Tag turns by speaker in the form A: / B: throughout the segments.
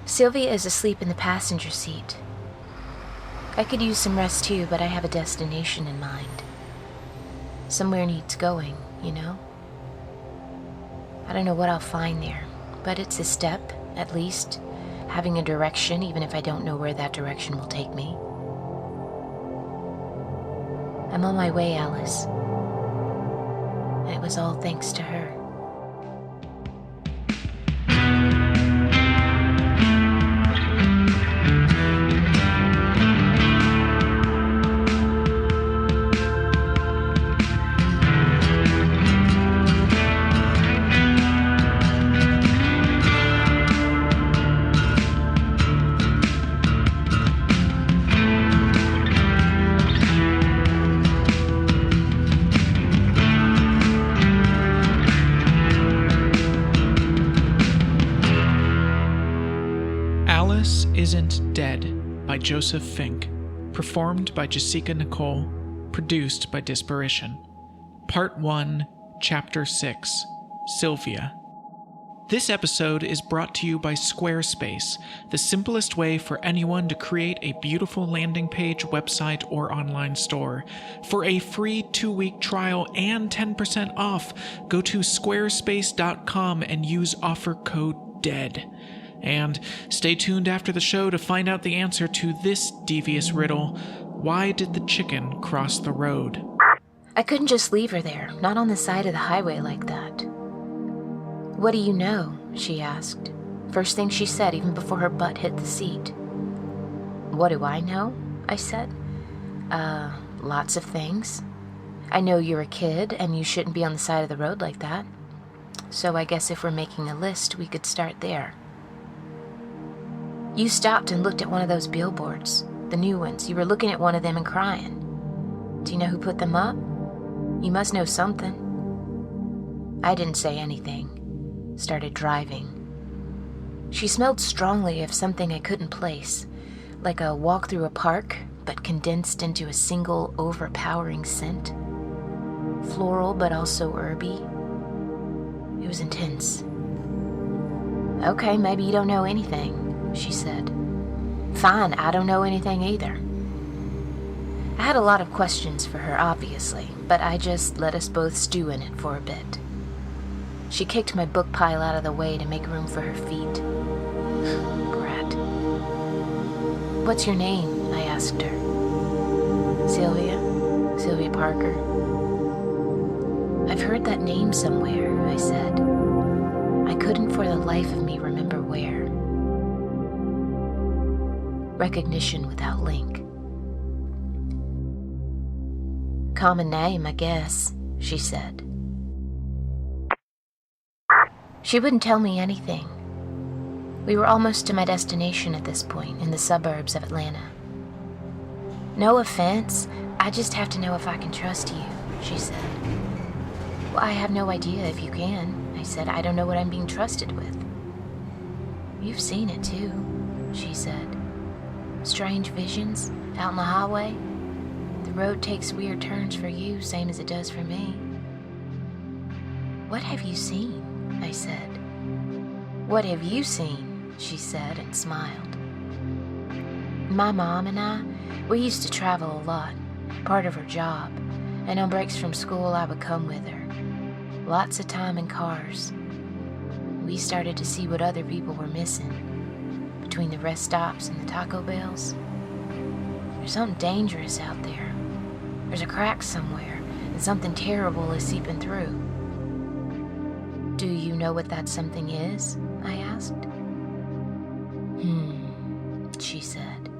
A: Sylvia is asleep in the passenger seat. I could use some rest too, but I have a destination in mind. Somewhere needs going, you know? I don't know what I'll find there, but it's a step, at least, having a direction, even if I don't know where that direction will take me. I'm on my way, Alice. And it was all thanks to her.
B: Alice Isn't Dead by Joseph Fink, performed by Jessica Nikol, produced by Disparition. Part 1, Chapter 6, Sylvia. This episode is brought to you by Squarespace, the simplest way for anyone to create a beautiful landing page, website, or online store. For a free 2-week trial and 10% off, go to squarespace.com and use offer code DEAD. And stay tuned after the show to find out the answer to this devious riddle. Why did the chicken cross the road?
A: I couldn't just leave her there, not on the side of the highway like that. What do you know? She asked. First thing she said, even before her butt hit the seat. What do I know? I said. Lots of things. I know you're a kid, and you shouldn't be on the side of the road like that. So I guess if we're making a list, we could start there. You stopped and looked at one of those billboards, the new ones. You were looking at one of them and crying. Do you know who put them up? You must know something. I didn't say anything. Started driving. She smelled strongly of something I couldn't place, like a walk through a park, but condensed into a single overpowering scent. Floral, but also herby. It was intense. Okay, maybe you don't know anything, she said. Fine, I don't know anything either. I had a lot of questions for her, obviously, but I just let us both stew in it for a bit. She kicked my book pile out of the way to make room for her feet. Brat. What's your name? I asked her. Sylvia. Sylvia Parker. I've heard that name somewhere, I said. I couldn't for the life of me remember where. Recognition without link. Common name, I guess, she said. She wouldn't tell me anything. We were almost to my destination at this point, in the suburbs of Atlanta. No offense, I just have to know if I can trust you, she said. Well, I have no idea if you can, I said. I don't know what I'm being trusted with. You've seen it too, she said. Strange visions out on the highway. The road takes weird turns for you, same as it does for me. What have you seen? I said. What have you seen? She said and smiled. My mom and I, we used to travel a lot, part of her job, and on breaks from school I would come with her. Lots of time in cars. We started to see what other people were missing. Between the rest stops and the Taco Bells. There's something dangerous out there. There's a crack somewhere, and something terrible is seeping through. Do you know what that something is? I asked. She said.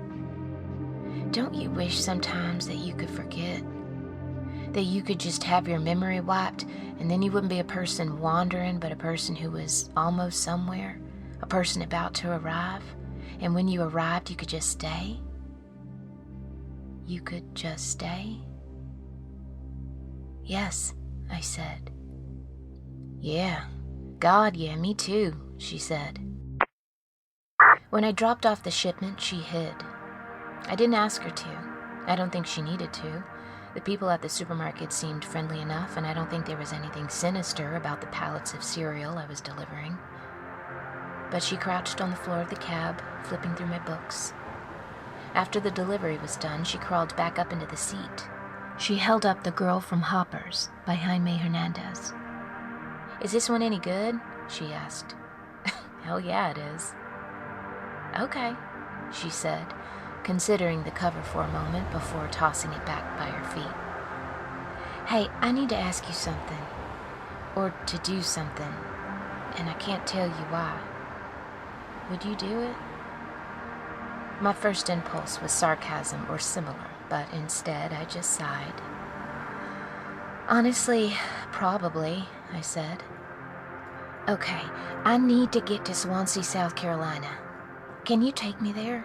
A: Don't you wish sometimes that you could forget? That you could just have your memory wiped, and then you wouldn't be a person wandering, but a person who was almost somewhere, a person about to arrive, and when you arrived, you could just stay? You could just stay? Yes, I said. Yeah, God, yeah, me too, she said. When I dropped off the shipment, she hid. I didn't ask her to. I don't think she needed to. The people at the supermarket seemed friendly enough, and I don't think there was anything sinister about the pallets of cereal I was delivering. but she crouched on the floor of the cab, flipping through my books. After the delivery was done, she crawled back up into the seat. She held up The Girl from Hoppers by Jaime Hernandez. "Is this one any good?" she asked. "Hell yeah, it is." "Okay," she said, considering the cover for a moment before tossing it back by her feet. "Hey, I need to ask you something. Or to do something. And I can't tell you why. Would you do it?" My first impulse was sarcasm or similar, but instead I just sighed. "Honestly, probably," I said. "Okay, I need to get to Swansea, South Carolina. Can you take me there?"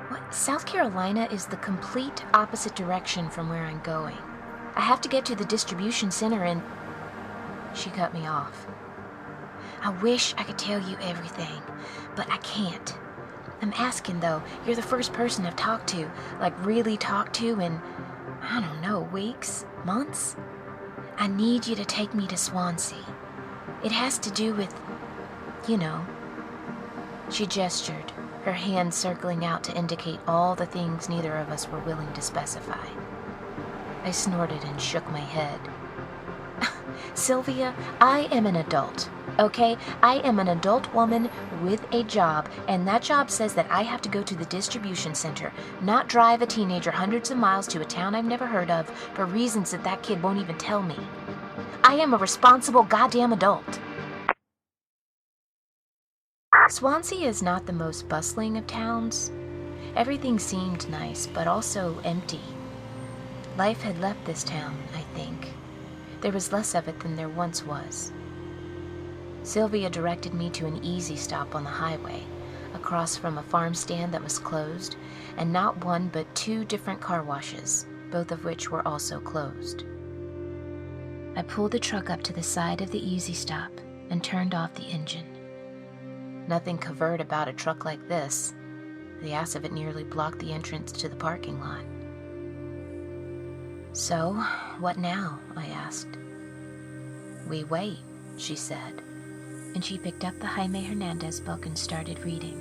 A: "What? South Carolina is the complete opposite direction from where I'm going. I have to get to the distribution center and..." She cut me off. "I wish I could tell you everything, but I can't. I'm asking, though. You're the first person I've talked to, like really talked to in, I don't know, weeks, months? I need you to take me to Swansea. It has to do with, you know." She gestured, her hand circling out to indicate all the things neither of us were willing to specify. I snorted and shook my head. "Sylvia, I am an adult, okay? I am an adult woman with a job, and that job says that I have to go to the distribution center, not drive a teenager hundreds of miles to a town I've never heard of for reasons that kid won't even tell me. I am a responsible goddamn adult." Swansea is not the most bustling of towns. Everything seemed nice, but also empty. Life had left this town, I think. There was less of it than there once was. Sylvia directed me to an easy stop on the highway, across from a farm stand that was closed, and not one but 2 different car washes, both of which were also closed. I pulled the truck up to the side of the easy stop and turned off the engine. Nothing covert about a truck like this. The ass of it nearly blocked the entrance to the parking lot. "So, what now?" I asked. "We wait," she said, and she picked up the Jaime Hernandez book and started reading.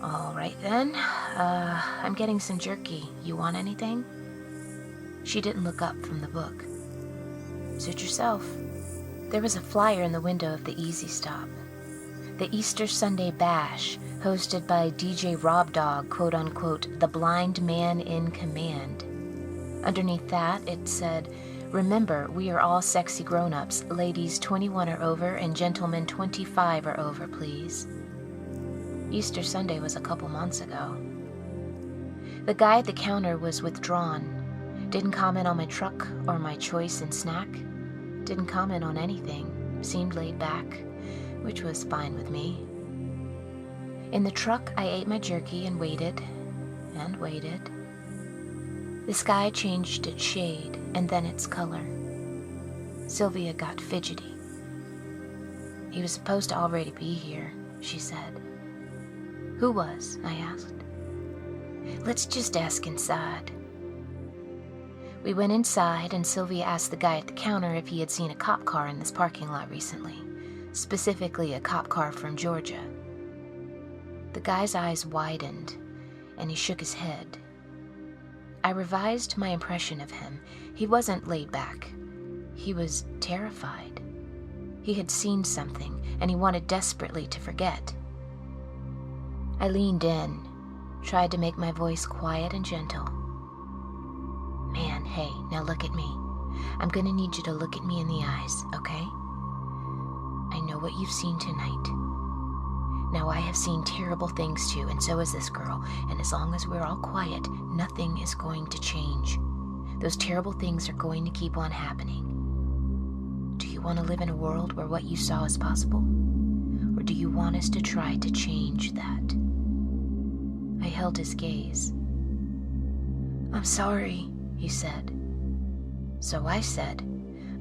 A: "All right then, I'm getting some jerky. You want anything?" She didn't look up from the book. "Suit yourself." There was a flyer in the window of the Easy Stop. The Easter Sunday Bash, hosted by DJ Rob Dog, quote-unquote, the blind man in command. Underneath that, it said, "Remember, we are all sexy grown-ups. Ladies 21 or over and gentlemen 25 or over, please." Easter Sunday was a couple months ago. The guy at the counter was withdrawn. Didn't comment on my truck or my choice in snack. Didn't comment on anything. Seemed laid back, which was fine with me. In the truck, I ate my jerky and waited, and waited. The sky changed its shade, and then its color. Sylvia got fidgety. "He was supposed to already be here," she said. "Who was?" I asked. "Let's just ask inside." We went inside, and Sylvia asked the guy at the counter if he had seen a cop car in this parking lot recently, specifically a cop car from Georgia. The guy's eyes widened, and he shook his head. I revised my impression of him. He wasn't laid back. He was terrified. He had seen something, and he wanted desperately to forget. I leaned in, tried to make my voice quiet and gentle. "Man, hey, now look at me. I'm gonna need you to look at me in the eyes, okay? I know what you've seen tonight. Now I have seen terrible things too, and so has this girl, and as long as we're all quiet, nothing is going to change. Those terrible things are going to keep on happening. Do you want to live in a world where what you saw is possible? Or do you want us to try to change that?" I held his gaze. "I'm sorry," he said. So I said,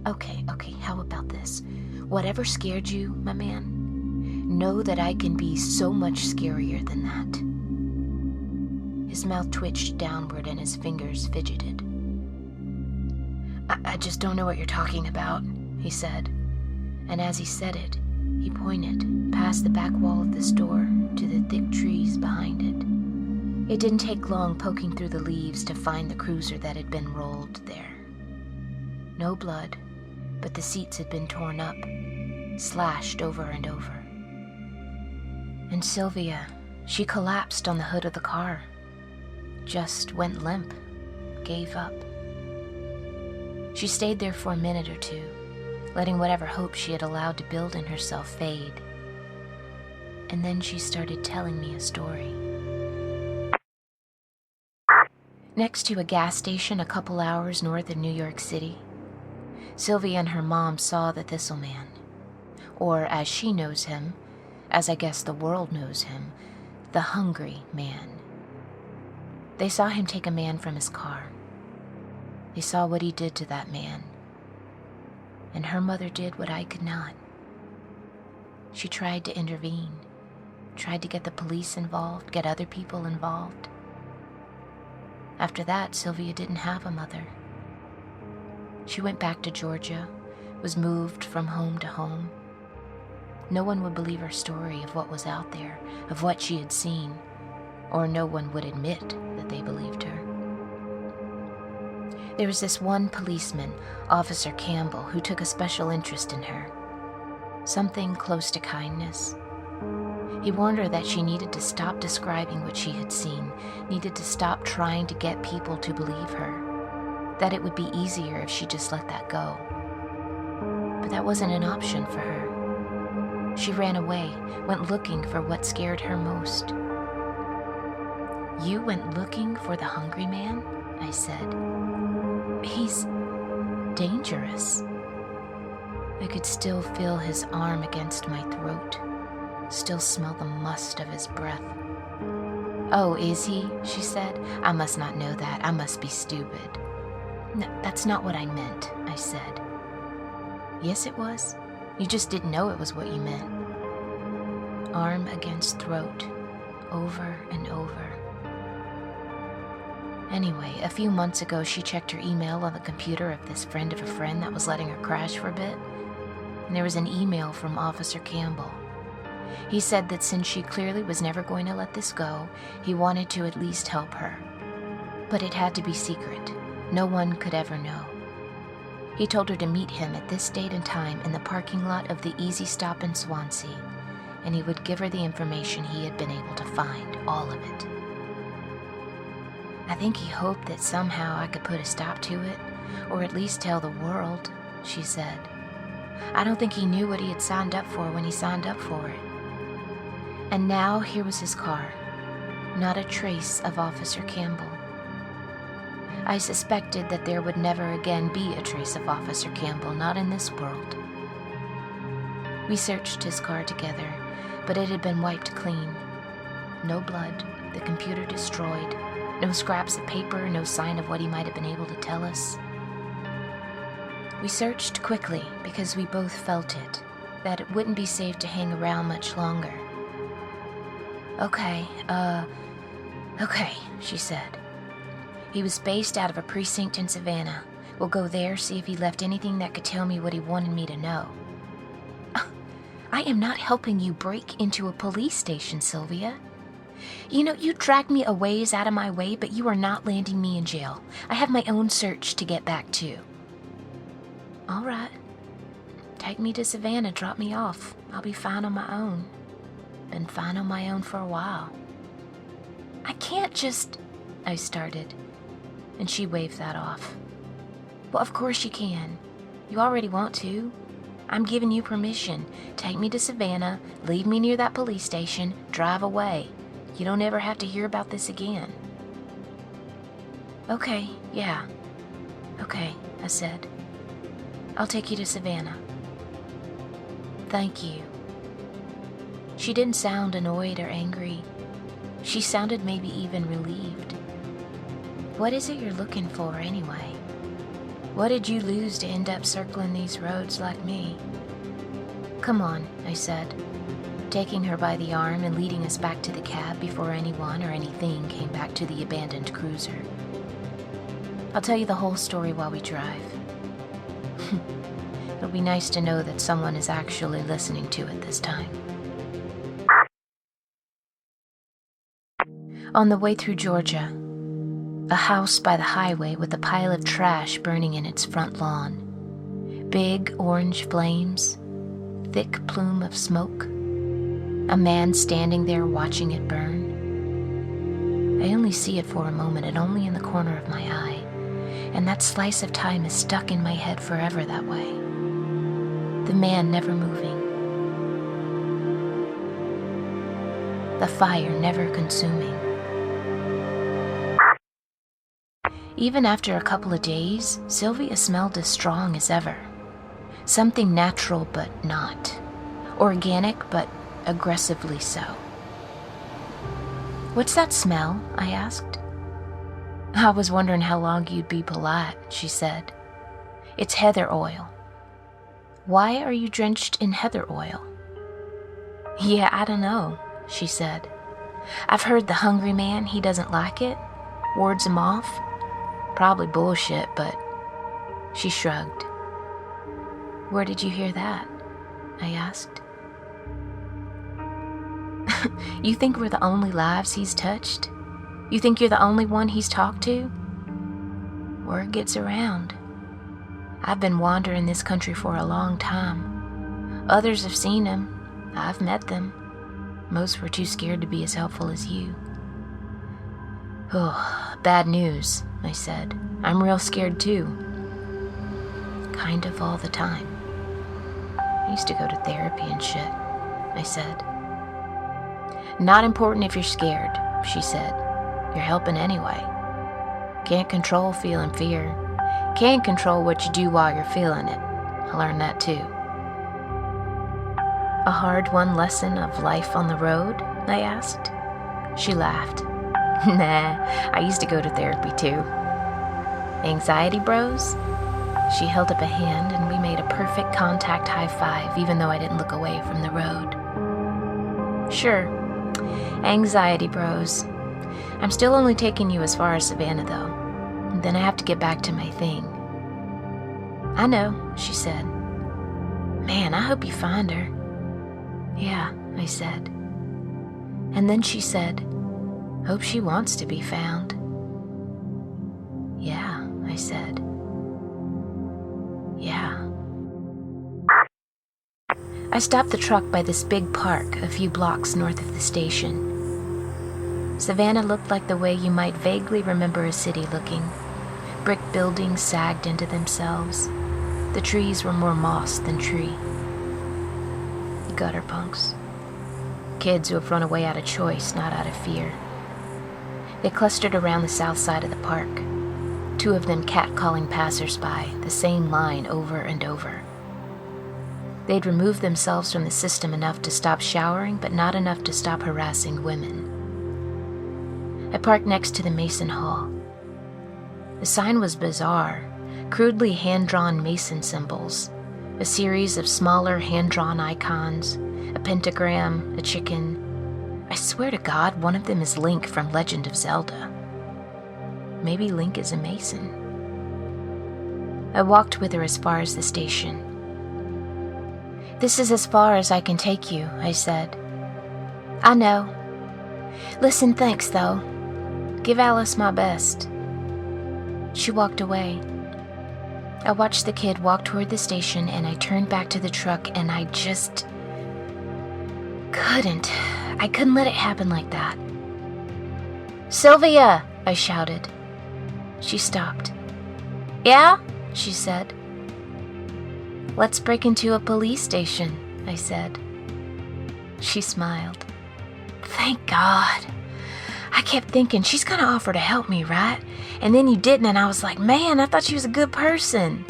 A: Okay, how about this? Whatever scared you, my man, know that I can be so much scarier than that." His mouth twitched downward and his fingers fidgeted. I just don't know what you're talking about," he said, and as he said it, he pointed past the back wall of the store to the thick trees behind it. It didn't take long poking through the leaves to find the cruiser that had been rolled there. No blood, but the seats had been torn up, slashed over and over. And Sylvia, she collapsed on the hood of the car. Just went limp, gave up. She stayed there for a minute or two, letting whatever hope she had allowed to build in herself fade. And then she started telling me a story. Next to a gas station a couple hours north of New York City, Sylvia and her mom saw the Thistle Man, or as she knows him, as I guess the world knows him, the Hungry Man. They saw him take a man from his car. They saw what he did to that man. And her mother did what I could not. She tried to intervene, tried to get the police involved, get other people involved. After that, Sylvia didn't have a mother. She went back to Georgia, was moved from home to home. No one would believe her story of what was out there, of what she had seen, or no one would admit that they believed her. There was this one policeman, Officer Campbell, who took a special interest in her. Something close to kindness. He warned her that she needed to stop describing what she had seen, needed to stop trying to get people to believe her, that it would be easier if she just let that go. But that wasn't an option for her. She ran away, went looking for what scared her most. "You went looking for the Hungry Man?" I said. "He's dangerous." I could still feel his arm against my throat, still smell the must of his breath. "Oh, is he?" she said. "I must not know that. I must be stupid." "No, that's not what I meant," I said. "Yes, it was. You just didn't know it was what you meant." Arm against throat, over and over. Anyway, a few months ago, she checked her email on the computer of this friend of a friend that was letting her crash for a bit, and there was an email from Officer Campbell. He said that since she clearly was never going to let this go, he wanted to at least help her. But it had to be secret. No one could ever know. He told her to meet him at this date and time in the parking lot of the Easy Stop in Swansea, and he would give her the information he had been able to find, all of it. "I think he hoped that somehow I could put a stop to it, or at least tell the world," she said. "I don't think he knew what he had signed up for when he signed up for it." And now here was his car, not a trace of Officer Campbell. I suspected that there would never again be a trace of Officer Campbell, not in this world. We searched his car together, but it had been wiped clean. No blood, the computer destroyed, no scraps of paper, no sign of what he might have been able to tell us. We searched quickly because we both felt it, that it wouldn't be safe to hang around much longer. Okay, she said. "He was based out of a precinct in Savannah. We'll go there, see if he left anything that could tell me what he wanted me to know." "I am not helping you break into a police station, Sylvia. You know, you dragged me a ways out of my way, but you are not landing me in jail. I have my own search to get back to." "All right. Take me to Savannah, drop me off. I'll be fine on my own. Been fine on my own for a while." "I can't just..." I started, and she waved that off. "Well, of course you can. You already want to. I'm giving you permission. Take me to Savannah, leave me near that police station, drive away. You don't ever have to hear about this again." "Okay, yeah. Okay," I said. "I'll take you to Savannah." "Thank you." She didn't sound annoyed or angry. She sounded maybe even relieved. "What is it you're looking for anyway? What did you lose to end up circling these roads like me?" "Come on," I said, taking her by the arm and leading us back to the cab before anyone or anything came back to the abandoned cruiser. "I'll tell you the whole story while we drive." It'll be nice to know that someone is actually listening to it this time. On the way through Georgia, a house by the highway with a pile of trash burning in its front lawn. Big orange flames, thick plume of smoke. A man standing there watching it burn. I only see it for a moment and only in the corner of my eye, and that slice of time is stuck in my head forever that way. The man never moving. The fire never consuming. Even after a couple of days, Sylvia smelled as strong as ever. Something natural but not. Organic but aggressively so. "What's that smell?" I asked. "I was wondering how long you'd be polite," she said. "It's heather oil." "Why are you drenched in heather oil?" "Yeah, I don't know," she said. "I've heard the hungry man, he doesn't like it. Wards him off. Probably bullshit, but..." She shrugged. "Where did you hear that?" I asked. "You think we're the only lives he's touched? You think you're the only one he's talked to? Word gets around. I've been wandering this country for a long time. Others have seen him. I've met them. Most were too scared to be as helpful as you." "Oh, bad news," I said. "I'm real scared too. Kind of all the time. I used to go to therapy and shit," I said. "Not important if you're scared," she said. "You're helping anyway. Can't control feeling fear. Can't control what you do while you're feeling it. I learned that too." "A hard-won lesson of life on the road?" I asked. She laughed. "Nah, I used to go to therapy too." "Anxiety bros?" She held up a hand and we made a perfect contact high five, even though I didn't look away from the road. "Sure. Anxiety bros. I'm still only taking you as far as Savannah, though. Then I have to get back to my thing." "I know," she said. "Man, I hope you find her." "Yeah," I said. And then she said, "Hope she wants to be found." "Yeah," I said. "Yeah." I stopped the truck by this big park a few blocks north of the station. Savannah looked like the way you might vaguely remember a city looking. Brick buildings sagged into themselves. The trees were more moss than tree. Gutter punks. Kids who have run away out of choice, not out of fear. They clustered around the south side of the park, two of them catcalling passers-by, the same line over and over. They'd removed themselves from the system enough to stop showering, but not enough to stop harassing women. I parked next to the Mason Hall. The sign was bizarre, crudely hand-drawn Mason symbols, a series of smaller hand-drawn icons, a pentagram, a chicken. I swear to God, one of them is Link from Legend of Zelda. Maybe Link is a Mason. I walked with her as far as the station. "This is as far as I can take you," I said. "I know. Listen, thanks, though. Give Alice my best." She walked away. I watched the kid walk toward the station, and I turned back to the truck, and I just couldn't. I couldn't let it happen like that. "Sylvia!" I shouted. She stopped. "Yeah?" she said. "Let's break into a police station," I said. She smiled. "Thank God. I kept thinking, she's gonna offer to help me, right? And then you didn't, and I was like, man, I thought she was a good person."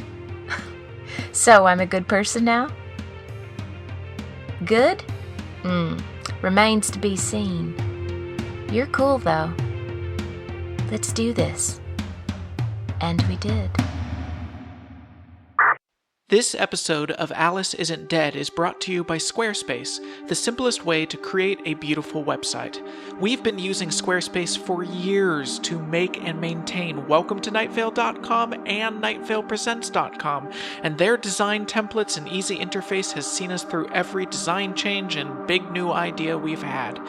A: "So I'm a good person now?" "Good? Remains to be seen. You're cool, though. Let's do this." And we did.
B: This episode of Alice Isn't Dead is brought to you by Squarespace, the simplest way to create a beautiful website. We've been using Squarespace for years to make and maintain WelcomeToNightVale.com and NightValePresents.com, and their design templates and easy interface has seen us through every design change and big new idea we've had.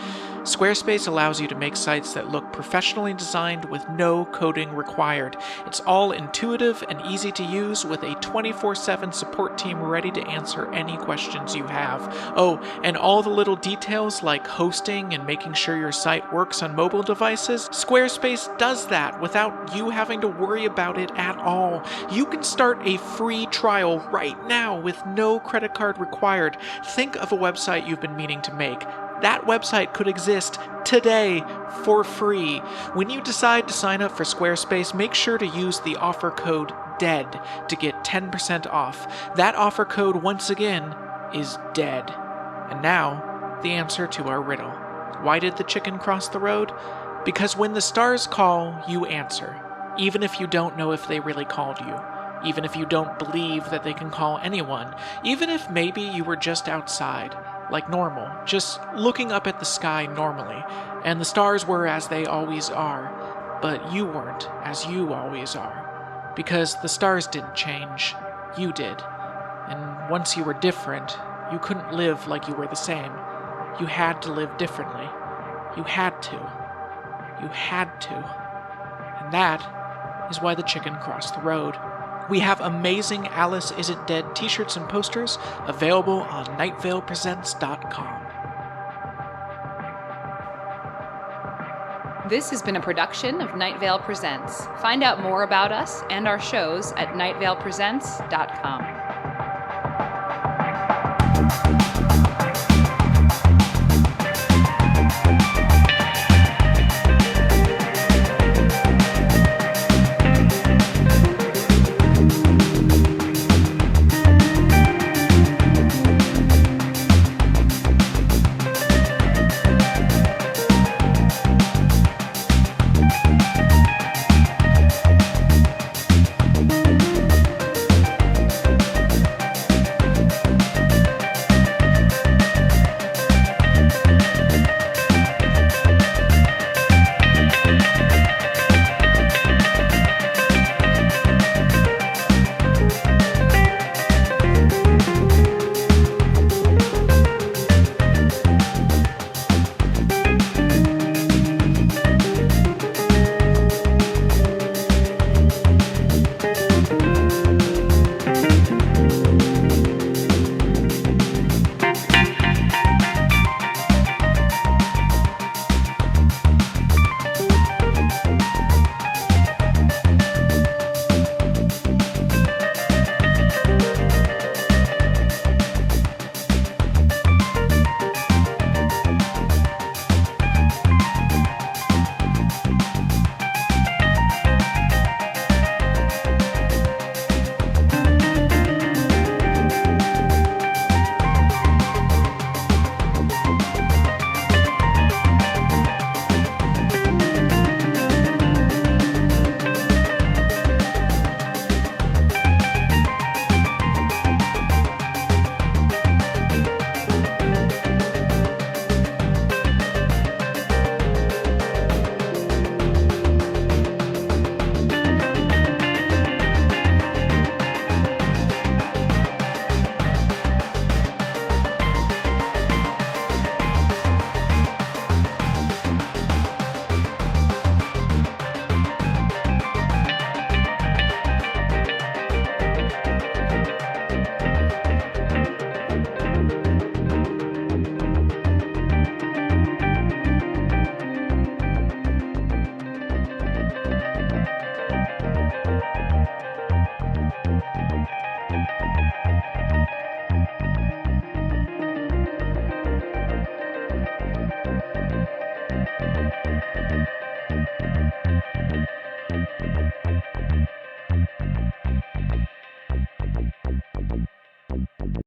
B: Squarespace allows you to make sites that look professionally designed with no coding required. It's all intuitive and easy to use with a 24/7 support team ready to answer any questions you have. Oh, and all the little details like hosting and making sure your site works on mobile devices, Squarespace does that without you having to worry about it at all. You can start a free trial right now with no credit card required. Think of a website you've been meaning to make. That website could exist today for free. When you decide to sign up for Squarespace, make sure to use the offer code DEAD to get 10% off. That offer code, once again, is DEAD. And now, the answer to our riddle. Why did the chicken cross the road? Because when the stars call, you answer, even if you don't know if they really called you. Even if you don't believe that they can call anyone. Even if maybe you were just outside. Like normal, just looking up at the sky normally, and the stars were as they always are, but you weren't as you always are, because the stars didn't change, you did, and once you were different, you couldn't live like you were the same. You had to live differently. You had to. You had to. And that is why the chicken crossed the road. We have amazing Alice Isn't Dead t-shirts and posters available on NightValePresents.com.
C: This has been a production of Night Vale Presents. Find out more about us and our shows at NightValePresents.com.